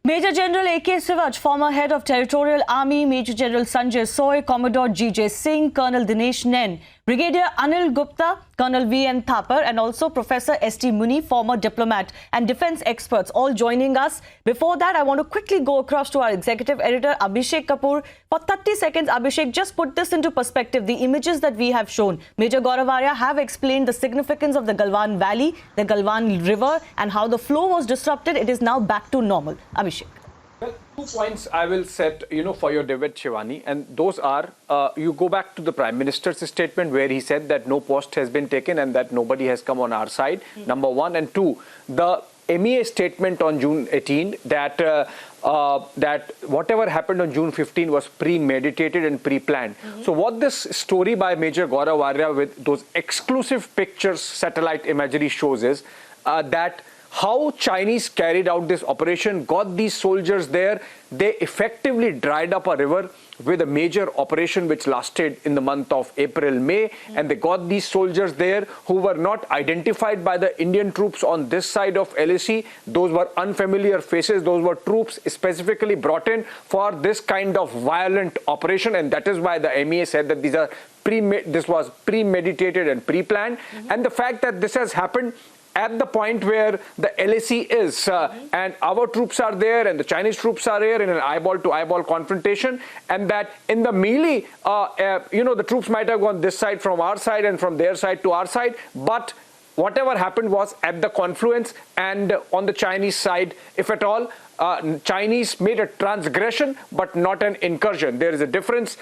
Major General A.K. Sivaj, former head of Territorial Army, Major General Sanjay Soy, Commodore G.J. Singh, Colonel Dinesh Nain, Brigadier Anil Gupta, Colonel V.N. Thapar and also Professor S.T. Muni, former diplomat and defence experts, all joining us. Before that, I want to quickly go across to our executive editor, Abhishek Kapoor. For 30 seconds, Abhishek, just put this into perspective. The images that we have shown, Major Gaurav Arya have explained the significance of the Galwan Valley, the Galwan River and how the flow was disrupted. It is now back to normal. Abhishek. Well, 2 points I will set, for your debate, Shivani, and those are, you go back to the Prime Minister's statement where he said that no post has been taken and that nobody has come on our side, number one. And two, the MEA statement on June 18 that that whatever happened on June 15 was premeditated and pre-planned. So what this story by Major Gaurav Arya with those exclusive pictures, satellite imagery shows is that how Chinese carried out this operation, got these soldiers there. They effectively dried up a river with a major operation which lasted in the month of April, May, and they got these soldiers there who were not identified by the Indian troops on this side of LAC. Those were unfamiliar faces. Those were troops specifically brought in for this kind of violent operation, and that is why the MEA said that this was premeditated and pre-planned. And the fact that this has happened at the point where the LAC is and our troops are there and the Chinese troops are here in an eyeball-to-eyeball confrontation, and that in the melee, the troops might have gone this side from our side and from their side to our side, but whatever happened was at the confluence and on the Chinese side, if at all, Chinese made a transgression but not an incursion. There is a difference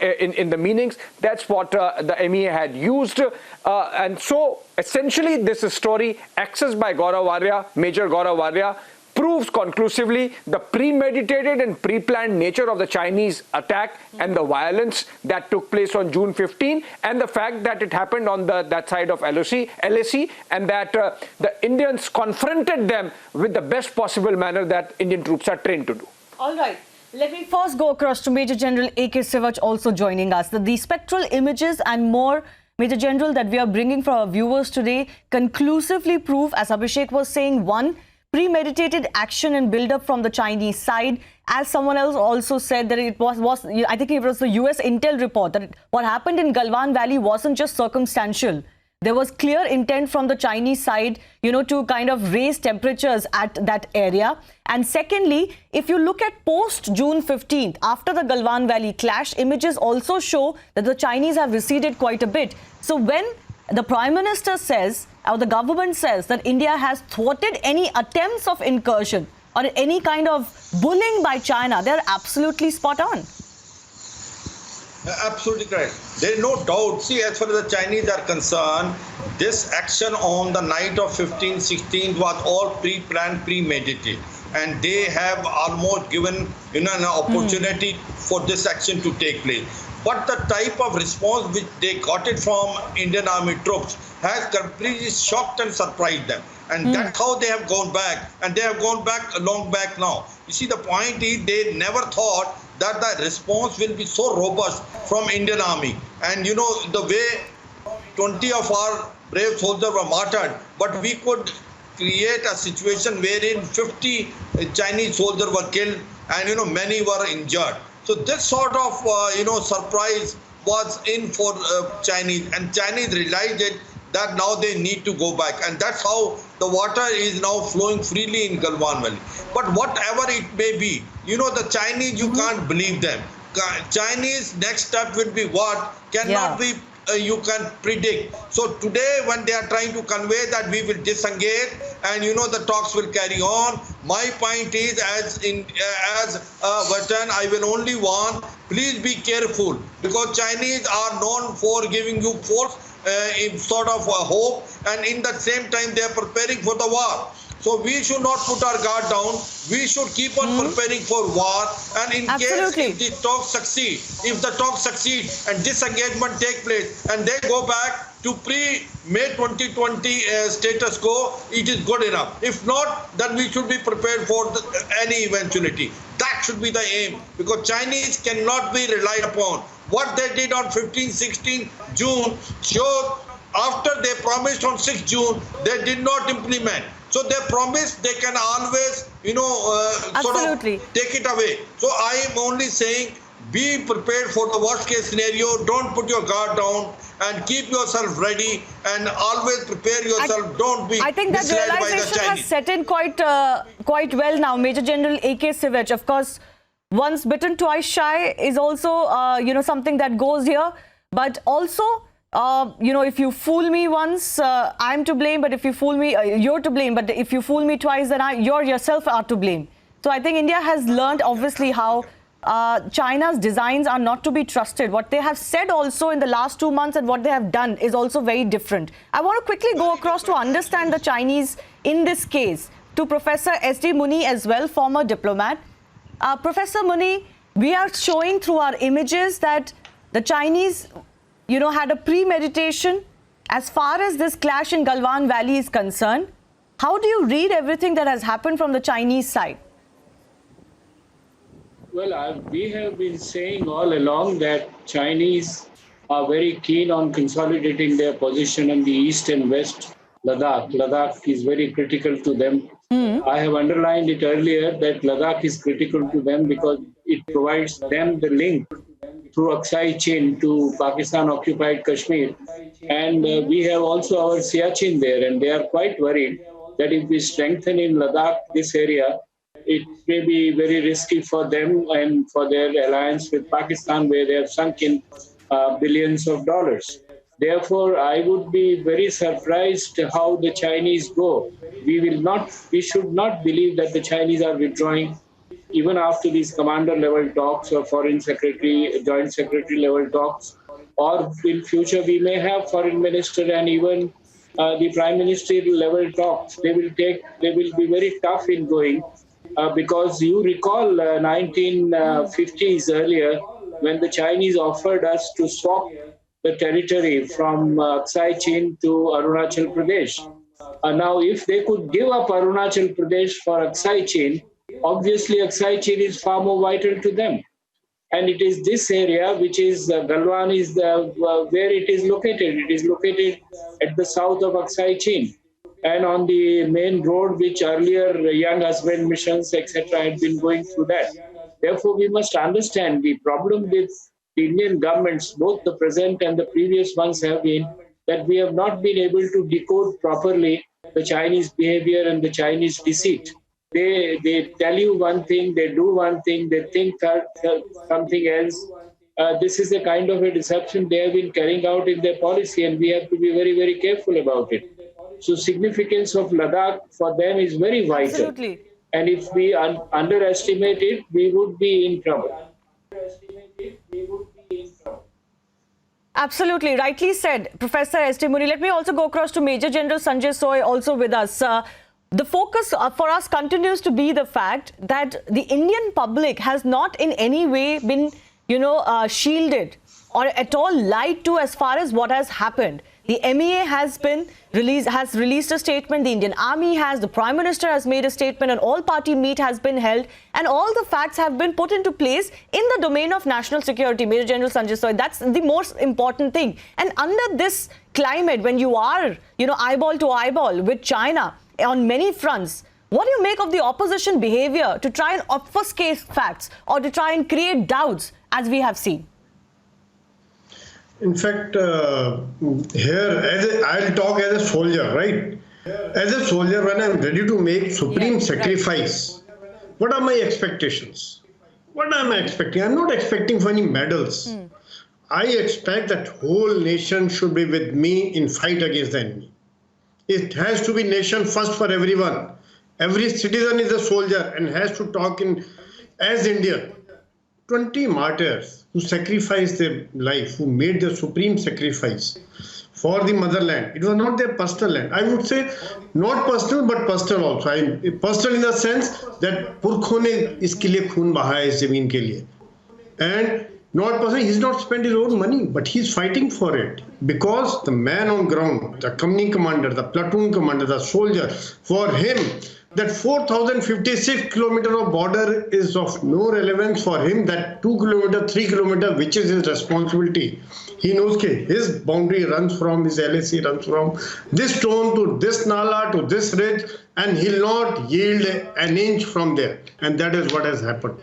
in the meanings. That's what the MEA had used. And so essentially this story accessed by Gaurav Arya, Major Gaurav Arya, proves conclusively the premeditated and pre-planned nature of the Chinese attack and the violence that took place on June 15, and the fact that it happened on that side of LAC, and that the Indians confronted them with the best possible manner that Indian troops are trained to do. All right. Let me first go across to Major General A.K. Sivaj also joining us. The spectral images and more, Major General, that we are bringing for our viewers today conclusively prove, as Abhishek was saying, one, premeditated action and build-up from the Chinese side. As someone else also said that it was I think it was the US Intel report, that what happened in Galwan Valley wasn't just circumstantial. There was clear intent from the Chinese side, to kind of raise temperatures at that area. And secondly, if you look at post-June 15th, after the Galwan Valley clash, images also show that the Chinese have receded quite a bit. So when the Prime Minister says, or the government says, that India has thwarted any attempts of incursion or any kind of bullying by China, they're absolutely spot on. Absolutely correct. There is no doubt. See, as far as the Chinese are concerned, this action on the night of 15th, 16th was all pre-planned, premeditated. And they have almost given an opportunity for this action to take place. But the type of response which they got it from Indian Army troops has completely shocked and surprised them. And that's how they have gone back. And they have gone back long back now. You see, the point is they never thought that the response will be so robust from Indian Army. And the way 20 of our brave soldiers were martyred, but we could create a situation wherein 50 Chinese soldiers were killed and many were injured. So this sort of surprise was in for Chinese, and Chinese realized it that now they need to go back, and that's how the water is now flowing freely in Galwan Valley. But whatever it may be, the Chinese, you can't believe them. Chinese next step will be what cannot be you can predict. So today when they are trying to convey that we will disengage and the talks will carry on, my point is as a veteran, I will only warn, please be careful, because Chinese are known for giving you false sort of hope, and in the same time they are preparing for the war. So we should not put our guard down. We should keep on preparing for war. And in case if the talks succeed and disengagement take place and they go back to pre-May 2020 status quo, it is good enough. If not, then we should be prepared for any eventuality. That should be the aim, because Chinese cannot be relied upon. What they did on 15, 16 June showed after they promised on 6 June, they did not implement. So they promise they can always, Absolutely. take it away. So I am only saying, be prepared for the worst case scenario. Don't put your guard down and keep yourself ready and always prepare yourself. Don't be I think that misled by the realization has Chinese. set in quite well now. Major General A.K. Sivach, of course, once bitten, twice shy is also, something that goes here. But also, if you fool me once, I'm to blame. But if you fool me, you're to blame. But if you fool me twice, then you're yourself are to blame. So I think India has learned, obviously, how China's designs are not to be trusted. What they have said also in the last 2 months and what they have done is also very different. I want to quickly go across to understand the Chinese in this case to Professor S.D. Muni as well, former diplomat. Professor Muni, we are showing through our images that the Chinese, had a premeditation as far as this clash in Galwan Valley is concerned. How do you read everything that has happened from the Chinese side? Well, we have been saying all along that Chinese are very keen on consolidating their position in the east and west Ladakh. Ladakh is very critical to them. I have underlined it earlier that Ladakh is critical to them because it provides them the link through Aksai Chin to Pakistan-occupied Kashmir. And we have also our Siachen there, and they are quite worried that if we strengthen in Ladakh, this area, it may be very risky for them and for their alliance with Pakistan, where they have sunk in billions of dollars. Therefore, I would be very surprised how the Chinese go. We should not believe that the Chinese are withdrawing even after these commander level talks or foreign secretary, joint secretary level talks, or in future we may have foreign minister and even the prime minister level talks. They will be very tough in going because you recall 1950s earlier when the Chinese offered us to swap the territory from Aksai Chin to Arunachal Pradesh. Now, if they could give up Arunachal Pradesh for Aksai Chin, obviously Aksai Chin is far more vital to them. And it is this area, which is Galwan, is where it is located. It is located at the south of Aksai Chin and on the main road, which earlier young husband missions, etc., had been going through that. Therefore, we must understand the problem with the Indian governments, both the present and the previous ones, have been that we have not been able to decode properly the Chinese behavior and the Chinese deceit. They tell you one thing, they do one thing, they think something else. This is the kind of a deception they have been carrying out in their policy, and we have to be very, very careful about it. So significance of Ladakh for them is very vital. Absolutely. And if we underestimate it, we would be in trouble. Absolutely, rightly said, Professor S.D. Muni. Let me also go across to Major General Sanjay Soy, also with us. The focus for us continues to be the fact that the Indian public has not in any way been, shielded or at all lied to as far as what has happened. The MEA has released a statement, the Indian Army has, the Prime Minister has made a statement, an all-party meet has been held, and all the facts have been put into place in the domain of national security. Major General Sanjay Soy, that's the most important thing. And under this climate, when you are, eyeball to eyeball with China on many fronts, what do you make of the opposition behavior to try and obfuscate facts or to try and create doubts, as we have seen? In fact, here, I'll talk as a soldier, right? As a soldier, when I'm ready to make supreme sacrifice, what are my expectations? What am I expecting? I'm not expecting for any medals. I expect that whole nation should be with me in fight against the enemy. It has to be nation first for everyone. Every citizen is a soldier and has to talk as Indian. 20 martyrs who sacrificed their life, who made the supreme sacrifice for the motherland. It was not their personal land. I would say not personal, but personal also. Personal in the sense that पुरखों ने इसके लिए खून बहाया इस जमीन के लिए. And not personal, he's not spent his own money, but he's fighting for it. Because the man on ground, the company commander, the platoon commander, the soldier, for him, that 4,056 kilometers of border is of no relevance for him, that 2 kilometer, 3 kilometer, which is his responsibility. He knows that his boundary runs from, his LAC runs from this stone to this nala to this ridge, and he'll not yield an inch from there. And that is what has happened.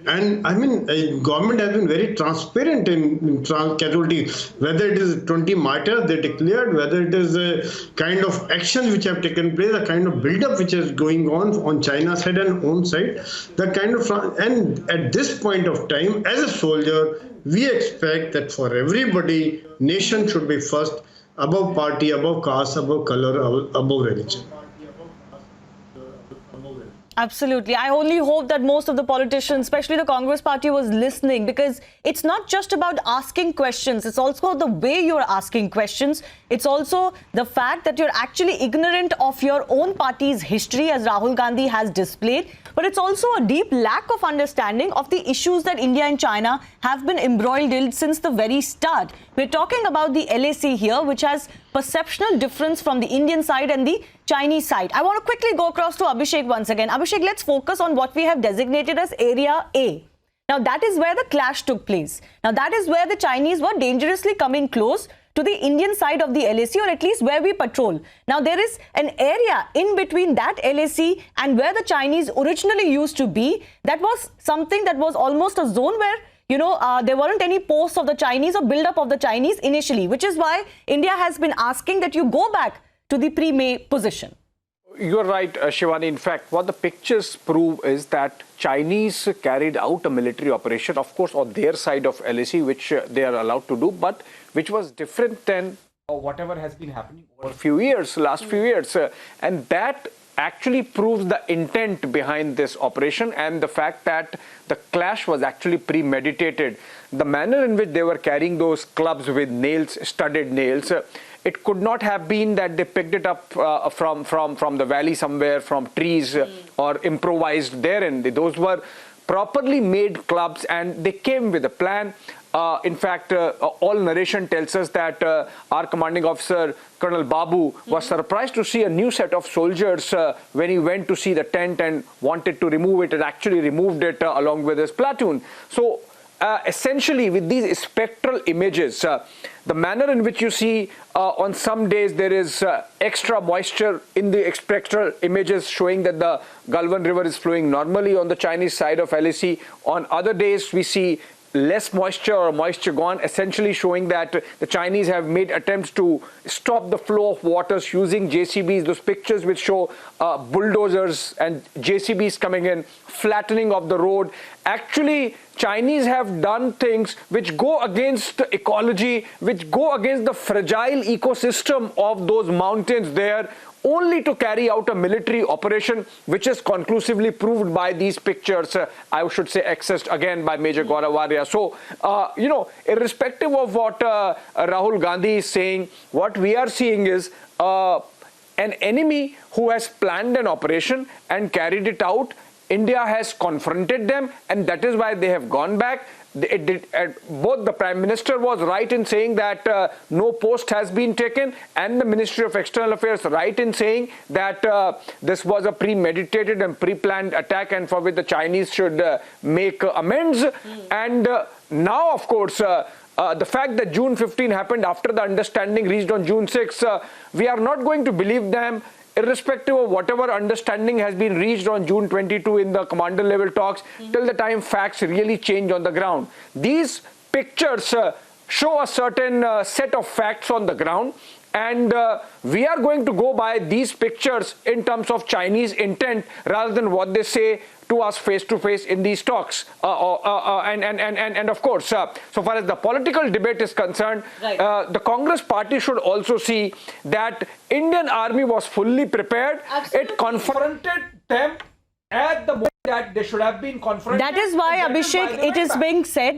And I mean, government has been very transparent in casualty, whether it is 20 martyrs they declared, whether it is a kind of actions which have taken place, a kind of build-up which is going on China's side and own side, that kind of, and at this point of time, as a soldier, we expect that for everybody, nation should be first, above party, above caste, above color, above religion. Absolutely. I only hope that most of the politicians, especially the Congress party, was listening, because it's not just about asking questions. It's also the way you're asking questions. It's also the fact that you're actually ignorant of your own party's history, as Rahul Gandhi has displayed. But it's also a deep lack of understanding of the issues that India and China have been embroiled in since the very start. We're talking about the LAC here, which has perceptual difference from the Indian side and the Chinese side. I want to quickly go across to Abhishek once again. Abhishek, let's focus on what we have designated as Area A. Now, that is where the clash took place. Now, that is where the Chinese were dangerously coming close to the Indian side of the LAC, or at least where we patrol. Now, there is an area in between that LAC and where the Chinese originally used to be. That was something that was almost a zone where, you know, there weren't any posts of the Chinese or build-up of the Chinese initially, which is why India has been asking that you go back to the pre-May position. You're right, Shivani. In fact, what the pictures prove is that Chinese carried out a military operation, of course, on their side of LAC, which they are allowed to do, but which was different than whatever has been happening over a few years, last few years. And that actually proves the intent behind this operation and the fact that the clash was actually premeditated. The manner in which they were carrying those clubs with nails, studded nails, it could not have been that they picked it up from the valley somewhere, from trees, or improvised therein. Those were properly made clubs and they came with a plan. In fact, all narration tells us that our commanding officer, Colonel Babu, was surprised to see a new set of soldiers when he went to see the tent and wanted to remove it, and actually removed it along with his platoon. So essentially, with these spectral images, the manner in which you see on some days there is extra moisture in the spectral images showing that the Galwan River is flowing normally on the Chinese side of LAC. On other days, we see less moisture or moisture gone, essentially showing that the Chinese have made attempts to stop the flow of waters using JCBs. Those pictures which show bulldozers and JCBs coming in, flattening of the road. Actually, Chinese have done things which go against the ecology, which go against the fragile ecosystem of those mountains there, only to carry out a military operation, which is conclusively proved by these pictures, I should say, accessed again by Major Gaurav Waria. So, you know, irrespective of what Rahul Gandhi is saying, what we are seeing is an enemy who has planned an operation and carried it out. India has confronted them, and that is why they have gone back. Both the Prime Minister was right in saying that no post has been taken, and the Ministry of External Affairs right in saying that this was a premeditated and pre-planned attack, and for which the Chinese should make amends. And now, of course, the fact that June 15 happened after the understanding reached on June 6, we are not going to believe them, irrespective of whatever understanding has been reached on June 22 in the commander level talks, till the time facts really change on the ground. These pictures show a certain set of facts on the ground, and we are going to go by these pictures in terms of Chinese intent rather than what they say to us face to face in these talks. And of course, so far as the political debate is concerned, right, the Congress party should also see that Indian army was fully prepared. Absolutely. It confronted them at the moment that they should have been confronted. That is why, Abhishek, it is being said